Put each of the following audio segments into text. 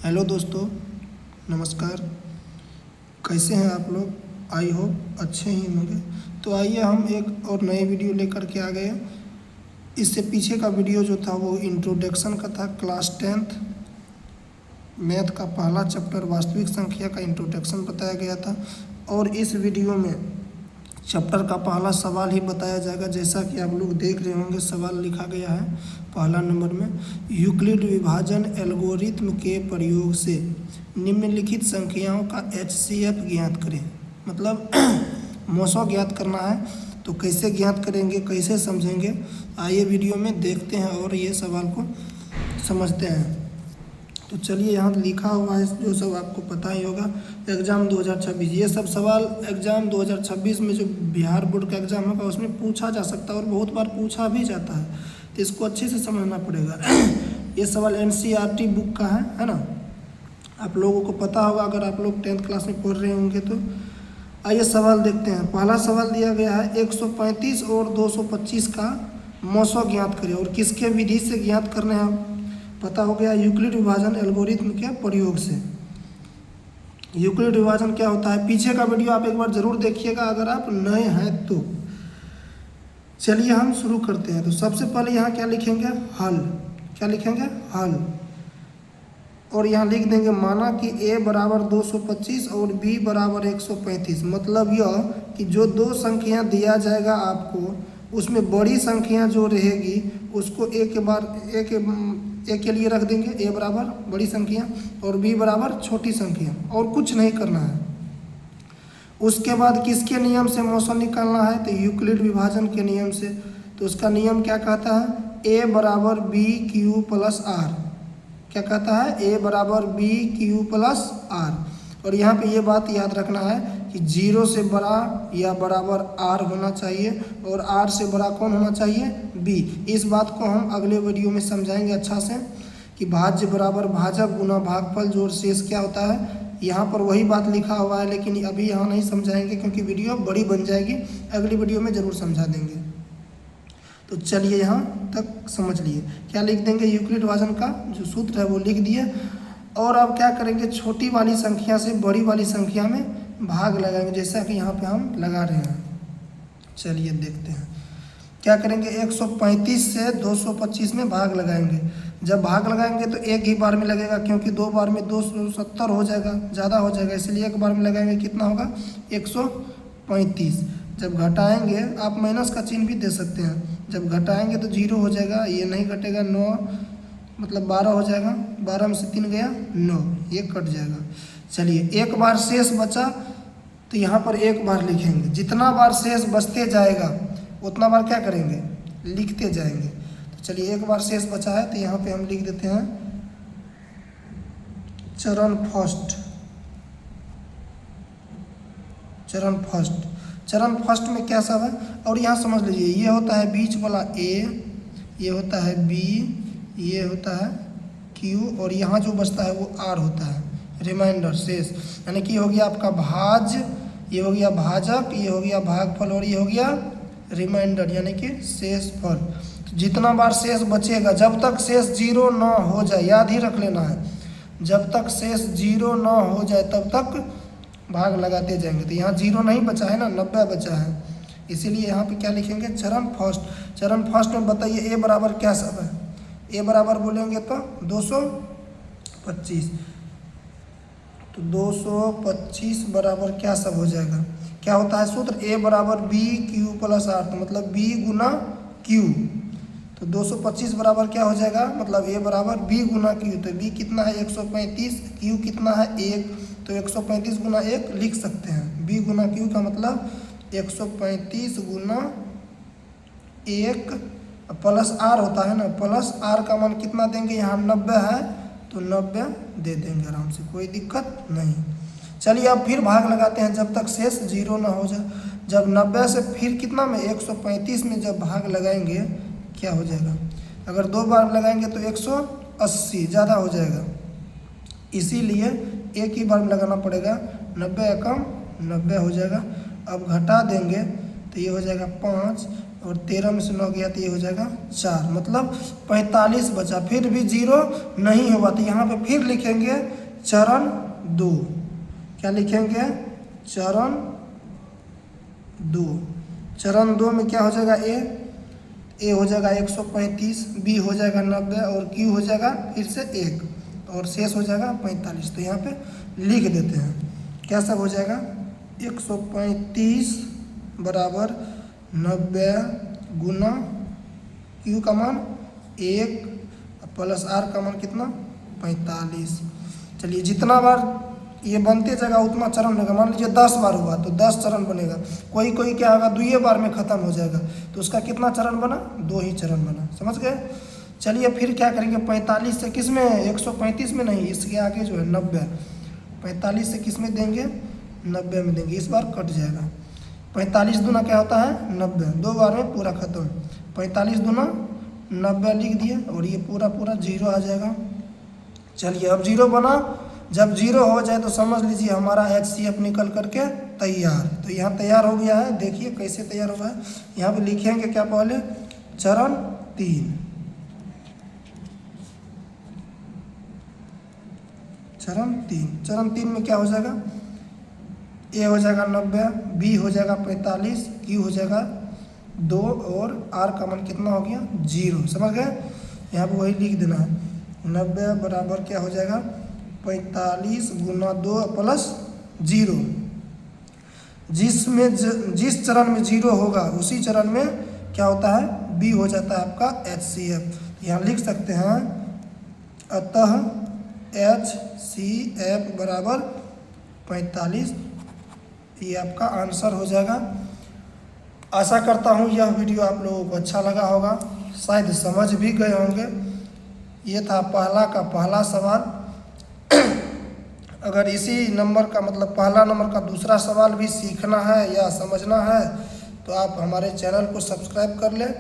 Hello दोस्तों, नमस्कार। कैसे हैं आप लोग? आई होप अच्छे ही होंगे। तो आइए हम एक और नई वीडियो लेकर के आ गए। इससे पीछे का वीडियो जो था वो इंट्रोडक्शन का था। क्लास 10th मैथ का पहला चैप्टर वास्तविक संख्या का इंट्रोडक्शन बताया गया था। और इस वीडियो में चैप्टर का पहला सवाल ही बताया जाएगा। जैसा कि आप लोग देख रहे होंगे, सवाल लिखा गया है पहला नंबर में, यूक्लिड विभाजन एल्गोरिथ्म के प्रयोग से निम्नलिखित संख्याओं का HCF ज्ञात करें। मतलब मौसो ज्ञात करना है। तो कैसे ज्ञात करेंगे, कैसे समझेंगे, आइए वीडियो में देखते हैं और ये सवाल को समझते हैं। तो चलिए, यहाँ लिखा हुआ है जो सब आपको पता ही होगा। एग्ज़ाम 2026, ये सब सवाल एग्ज़ाम 2026 में जो बिहार बोर्ड का एग्ज़ाम होगा उसमें पूछा जा सकता है और बहुत बार पूछा भी जाता है। तो इसको अच्छे से समझना पड़ेगा। ये सवाल NCERT बुक का है ना। आप लोगों को पता होगा अगर आप लोग 10th क्लास में पढ़ रहे होंगे तो। आइए सवाल देखते हैं। पहला सवाल दिया गया है 135 और 225 का मौसो ज्ञात करें। और किसके विधि से ज्ञात करने हैं पता हो गया, यूक्लिड विभाजन एल्गोरिथ्म के प्रयोग से। यूक्लिड विभाजन क्या होता है, पीछे का वीडियो आप एक बार जरूर देखिएगा अगर आप नए हैं तो। चलिए हम शुरू करते हैं। तो सबसे पहले यहाँ क्या लिखेंगे, हल। क्या लिखेंगे, हल। और यहाँ लिख देंगे माना कि a बराबर 225 और b बराबर 135। मतलब यह कि जो दो संख्या दिया जाएगा आपको, उसमें बड़ी संख्या जो रहेगी उसको a के लिए रख देंगे, a बराबर बड़ी संख्या और b बराबर छोटी संख्या, और कुछ नहीं करना है। उसके बाद किसके नियम से मौसम निकालना है, तो यूक्लिड विभाजन के नियम से। तो उसका नियम क्या कहता है, a बराबर बी क्यू प्लस आर। क्या कहता है, a बराबर बी क्यू प्लस आर। और यहाँ पे ये बात याद रखना है कि 0 से बड़ा या बराबर r होना चाहिए और r से बड़ा कौन होना चाहिए, b। इस बात को हम अगले वीडियो में समझाएंगे अच्छा से कि भाज्य बराबर भाजक गुना भागफल जोड़ शेष क्या होता है। यहाँ पर वही बात लिखा हुआ है, लेकिन अभी यहाँ नहीं समझाएंगे क्योंकि वीडियो बड़ी बन जाएगी। अगली वीडियो में ज़रूर समझा देंगे। तो चलिए यहाँ तक समझ लिए। क्या लिख देंगे, यूक्लिड विभाजन का जो सूत्र है वो लिख दिए। और अब क्या करेंगे, छोटी वाली संख्या से बड़ी वाली संख्या में भाग लगाएंगे, जैसा कि यहाँ पे हम लगा रहे हैं। चलिए देखते हैं क्या करेंगे। 135 से 225 में भाग लगाएंगे। जब भाग लगाएंगे तो एक ही बार में लगेगा, क्योंकि दो बार में 270 हो जाएगा, ज़्यादा हो जाएगा, इसलिए एक बार में लगाएंगे। कितना होगा, 135। जब घटाएंगे, आप माइनस का चिन्ह भी दे सकते हैं। जब घटाएंगे तो 0 हो जाएगा, ये नहीं घटेगा, 9 मतलब 12 हो जाएगा। 12 में से 3 गया 9, ये कट जाएगा। चलिए, एक बार शेष बचा तो यहाँ पर एक बार लिखेंगे। जितना बार शेष बचते जाएगा उतना बार क्या करेंगे, लिखते जाएंगे। तो चलिए, एक बार शेष बचा है तो यहाँ पे हम लिख देते हैं चरण फर्स्ट। चरण फर्स्ट, चरण फर्स्ट में क्या सब है, और यहाँ समझ लीजिए, ये होता है बीच वाला a, ये होता है b, ये होता है q, और यहाँ जो बचता है वो r होता है, रिमाइंडर शेष। यानी कि हो गया आपका भाज्य, ये हो गया भाजक, ये हो गया भागफल, और ये हो गया रिमाइंडर यानी कि शेष फल। तो जितना बार शेष बचेगा, जब तक शेष 0 ना हो जाए, याद ही रख लेना है, जब तक शेष 0 ना हो जाए तब तक भाग लगाते जाएंगे। तो यहाँ 0 नहीं बचा है ना, 90 बचा है, इसीलिए यहाँ पे क्या लिखेंगे, चरण फर्स्ट। चरण फर्स्ट में बताइए a बराबर क्या सब है, a बराबर बोलेंगे तो 225। तो 225 बराबर क्या सब हो जाएगा, क्या होता है सूत्र, a बराबर b क्यू प्लस आर। तो मतलब b गुना q। तो 225 बराबर क्या हो जाएगा, मतलब a बराबर b गुना q। तो b कितना है 135, q कितना है 1, तो 135 गुना 1 लिख सकते हैं। b गुना q का मतलब 135 गुना 1 प्लस r होता है ना, प्लस r का मान कितना देंगे, यहाँ 90 है तो 90 दे देंगे आराम से, कोई दिक्कत नहीं। चलिए अब फिर भाग लगाते हैं जब तक शेष 0 ना हो जाए। जब 90 से फिर कितना में 135 में जब भाग लगाएंगे क्या हो जाएगा, अगर 2 बार लगाएंगे तो 180, ज़्यादा हो जाएगा, इसीलिए एक ही बार में लगाना पड़ेगा। 90 एकम 90 हो जाएगा। अब घटा देंगे तो ये हो जाएगा 5, और 13 में से 9 गया तो ये हो जाएगा 4, मतलब 45 बचा। फिर भी 0 नहीं हुआ तो यहाँ पे फिर लिखेंगे चरण 2। क्या लिखेंगे? चरण 2। चरण 2 में क्या हो जाएगा? ए हो जाएगा 135, बी हो जाएगा 90 और क्यू हो जाएगा फिर से 1 और शेष हो जाएगा 45। तो यहाँ पे लिख देते हैं। क्या सब हो जाएगा? 135 बराबर 90 गुना क्यू का मान 1 प्लस आर का मान कितना? 45। चलिए जितना बार ये बनते जाएगा उतना चरण बनेगा। मान लीजिए 10 बार हुआ तो 10 चरण बनेगा। कोई क्या होगा 2 बार में ख़त्म हो जाएगा तो उसका कितना चरण बना? 2 ही चरण बना। समझ गए? चलिए फिर क्या करेंगे? 45 से किस में? 135 में नहीं, इसके आगे जो है 90। 45 से किस में देंगे? 90 में देंगे। इस बार कट जाएगा। 45 दूना क्या होता है? 90। 2 बार में पूरा ख़त्म। 45 दूना 90 लिख दिए और ये पूरा 0 आ जाएगा। चलिए अब 0 बना। जब 0 हो जाए तो समझ लीजिए हमारा HCF निकल करके तैयार। तो यहाँ तैयार हो गया है। देखिए कैसे तैयार हुआ है। यहाँ पे लिखेंगे क्या? पहले चरण 3। चरण 3 में क्या हो जाएगा? ए हो जाएगा 90, बी हो जाएगा 45, क्यू हो जाएगा 2 और आर का मान कितना हो गया? 0। समझ गए? यहाँ पे वही लिख देना है। 90 बराबर क्या हो जाएगा? 45 गुना 2 प्लस 0। जिस चरण में 0 होगा उसी चरण में क्या होता है? बी हो जाता है आपका HCF। यहाँ लिख सकते हैं अतः HCF बराबर 45। ये आपका आंसर हो जाएगा। आशा करता हूँ यह वीडियो आप लोगों को अच्छा लगा होगा, शायद समझ भी गए होंगे। ये था पहला सवाल। अगर इसी नंबर का मतलब पहला नंबर का दूसरा सवाल भी सीखना है या समझना है तो आप हमारे चैनल को सब्सक्राइब कर लें।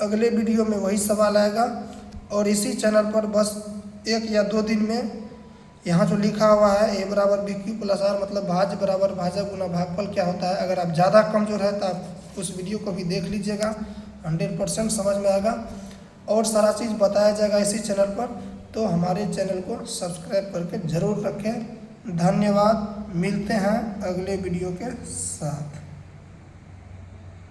अगले वीडियो में वही सवाल आएगा और इसी चैनल पर बस 1 या 2 दिन में यहाँ जो लिखा हुआ है A बराबर BQ प्लस आर मतलब भाज्य बराबर भाजक गुना भागफल क्या होता है, अगर आप ज़्यादा कमजोर है तो आप उस वीडियो को भी देख लीजिएगा। 100% समझ में आएगा और सारा चीज़ बताया जाएगा इसी चैनल पर। तो हमारे चैनल को सब्सक्राइब करके ज़रूर रखें। धन्यवाद। मिलते हैं अगले वीडियो के साथ।